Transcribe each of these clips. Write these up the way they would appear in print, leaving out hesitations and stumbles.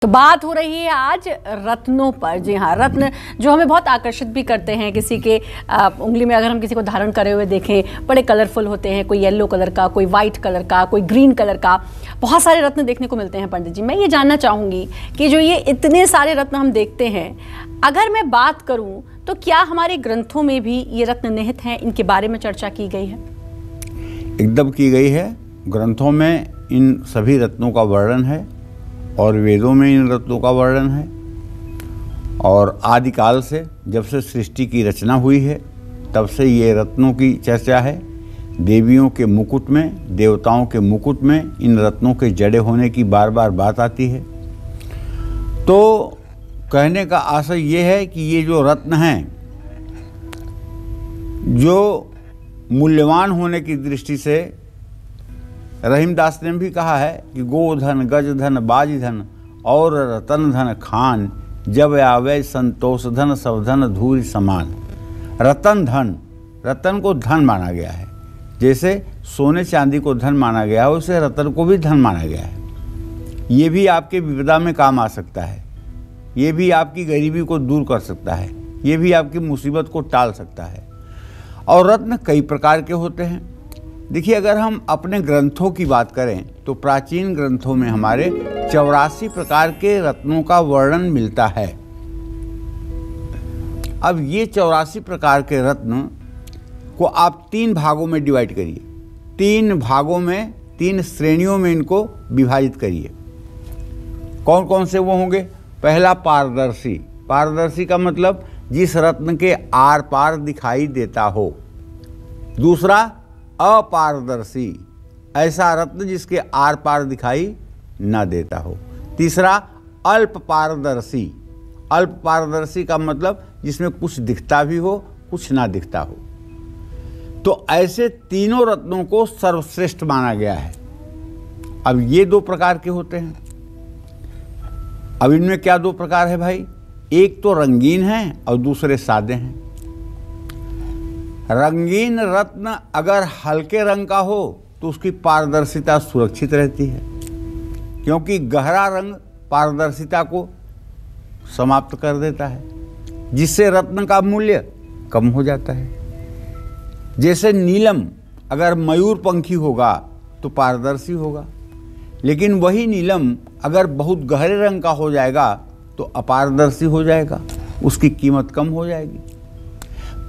तो बात हो रही है आज रत्नों पर। जी हाँ, रत्न जो हमें बहुत आकर्षित भी करते हैं। किसी के उंगली में अगर हम किसी को धारण करे हुए देखें, बड़े कलरफुल होते हैं, कोई येलो कलर का, कोई वाइट कलर का, कोई ग्रीन कलर का, बहुत सारे रत्न देखने को मिलते हैं। पंडित जी, मैं ये जानना चाहूँगी कि जो ये इतने सारे रत्न हम देखते हैं, अगर मैं बात करूँ तो क्या हमारे ग्रंथों में भी ये रत्न निहित हैं? इनके बारे में चर्चा की गई है? एकदम की गई है। ग्रंथों में इन सभी रत्नों का वर्णन है और वेदों में इन रत्नों का वर्णन है। और आदिकाल से, जब से सृष्टि की रचना हुई है, तब से ये रत्नों की चर्चा है। देवियों के मुकुट में, देवताओं के मुकुट में इन रत्नों के जड़े होने की बार बार बात आती है। तो कहने का आशय ये है कि ये जो रत्न हैं, जो मूल्यवान होने की दृष्टि से, रहीमदास ने भी कहा है कि गोधन, गजधन, बाजीधन और रतन धन खान, जब आवे संतोष धन, सब धन धूल समान। रतन धन, रतन को धन माना गया है। जैसे सोने चांदी को धन माना गया है, उसे रतन को भी धन माना गया है। ये भी आपके विपदा में काम आ सकता है, ये भी आपकी गरीबी को दूर कर सकता है, ये भी आपकी मुसीबत को टाल सकता है। और रत्न कई प्रकार के होते हैं। देखिए, अगर हम अपने ग्रंथों की बात करें तो प्राचीन ग्रंथों में हमारे 84 प्रकार के रत्नों का वर्णन मिलता है। अब ये 84 प्रकार के रत्न को आप 3 भागों में डिवाइड करिए, 3 भागों में, 3 श्रेणियों में इनको विभाजित करिए। कौन कौन से वो होंगे? पहला, पारदर्शी। पारदर्शी का मतलब जिस रत्न के आर पार दिखाई देता हो। दूसरा, अपारदर्शी, ऐसा रत्न जिसके आर पार दिखाई न देता हो। तीसरा, अल्प पारदर्शी। अल्प पारदर्शी का मतलब जिसमें कुछ दिखता भी हो, कुछ ना दिखता हो। तो ऐसे तीनों रत्नों को सर्वश्रेष्ठ माना गया है। अब ये 2 प्रकार के होते हैं। अब इनमें क्या 2 प्रकार है भाई? एक तो रंगीन है और दूसरे सादे हैं। रंगीन रत्न अगर हल्के रंग का हो तो उसकी पारदर्शिता सुरक्षित रहती है, क्योंकि गहरा रंग पारदर्शिता को समाप्त कर देता है, जिससे रत्न का मूल्य कम हो जाता है। जैसे नीलम अगर मयूर पंखी होगा तो पारदर्शी होगा, लेकिन वही नीलम अगर बहुत गहरे रंग का हो जाएगा तो अपारदर्शी हो जाएगा, उसकी कीमत कम हो जाएगी।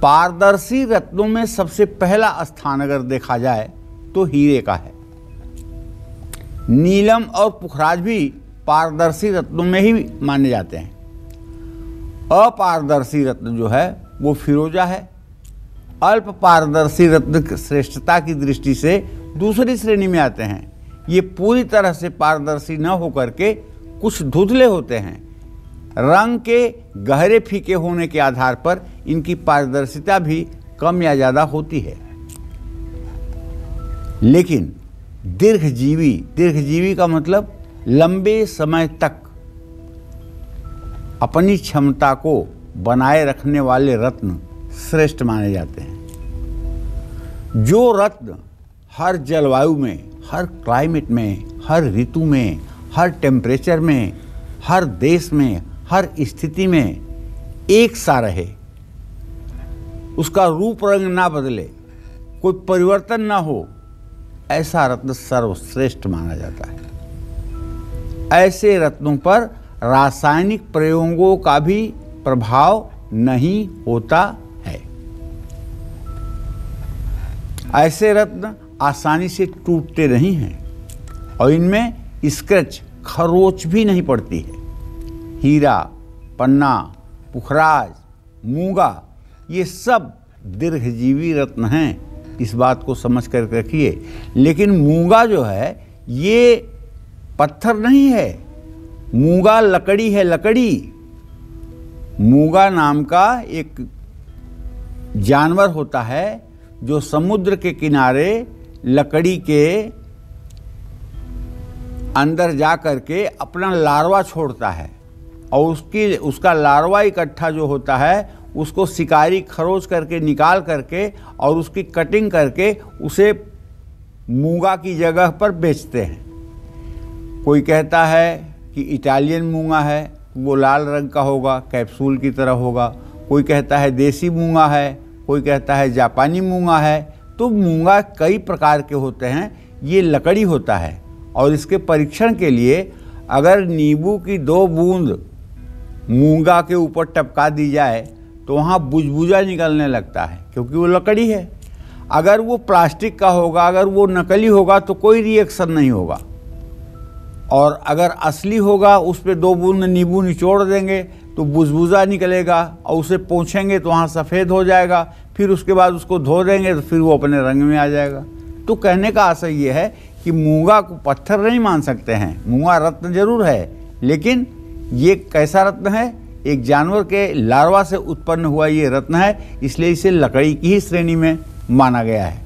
पारदर्शी रत्नों में सबसे पहला स्थान अगर देखा जाए तो हीरे का है। नीलम और पुखराज भी पारदर्शी रत्नों में ही माने जाते हैं। अपारदर्शी रत्न जो है वो फिरोजा है। अल्प पारदर्शी रत्न श्रेष्ठता की दृष्टि से दूसरी श्रेणी में आते हैं। ये पूरी तरह से पारदर्शी न होकर के कुछ धुंधले होते हैं। रंग के गहरे फीके होने के आधार पर इनकी पारदर्शिता भी कम या ज़्यादा होती है। लेकिन दीर्घजीवी, दीर्घजीवी का मतलब लंबे समय तक अपनी क्षमता को बनाए रखने वाले रत्न श्रेष्ठ माने जाते हैं। जो रत्न हर जलवायु में, हर क्लाइमेट में, हर ऋतु में, हर टेम्परेचर में, हर देश में, हर स्थिति में एक सा रहे, उसका रूप रंग ना बदले, कोई परिवर्तन ना हो, ऐसा रत्न सर्वश्रेष्ठ माना जाता है। ऐसे रत्नों पर रासायनिक प्रयोगों का भी प्रभाव नहीं होता है। ऐसे रत्न आसानी से टूटते नहीं हैं और इनमें स्क्रैच, खरोच भी नहीं पड़ती है। हीरा, पन्ना, पुखराज, मूंगा, ये सब दीर्घजीवी रत्न हैं, इस बात को समझ कर रखिए। लेकिन मूंगा जो है ये पत्थर नहीं है, मूंगा लकड़ी है, लकड़ी। मूंगा नाम का एक जानवर होता है जो समुद्र के किनारे लकड़ी के अंदर जा कर के अपना लार्वा छोड़ता है और उसका लार्वा इकट्ठा जो होता है उसको शिकारी खरोच करके निकाल करके और उसकी कटिंग करके उसे मूंगा की जगह पर बेचते हैं। कोई कहता है कि इटालियन मूंगा है, वो लाल रंग का होगा, कैप्सूल की तरह होगा। कोई कहता है देसी मूंगा है, कोई कहता है जापानी मूंगा है। तो मूंगा कई प्रकार के होते हैं। ये लकड़ी होता है और इसके परीक्षण के लिए अगर नींबू की 2 बूंद मूंगा के ऊपर टपका दी जाए तो वहाँ बुझबुझा निकलने लगता है, क्योंकि वो लकड़ी है। अगर वो प्लास्टिक का होगा, अगर वो नकली होगा तो कोई रिएक्शन नहीं होगा। और अगर असली होगा, उस पर 2 बूंद नींबू निचोड़ देंगे तो बुझबुझा निकलेगा और उसे पोंछेंगे तो वहाँ सफ़ेद हो जाएगा। फिर उसके बाद उसको धो देंगे तो फिर वो अपने रंग में आ जाएगा। तो कहने का आशय ये है कि मूंगा को पत्थर नहीं मान सकते हैं। मूंगा रत्न जरूर है, लेकिन ये कैसा रत्न है? एक जानवर के लार्वा से उत्पन्न हुआ ये रत्न है, इसलिए इसे लकड़ी की ही श्रेणी में माना गया है।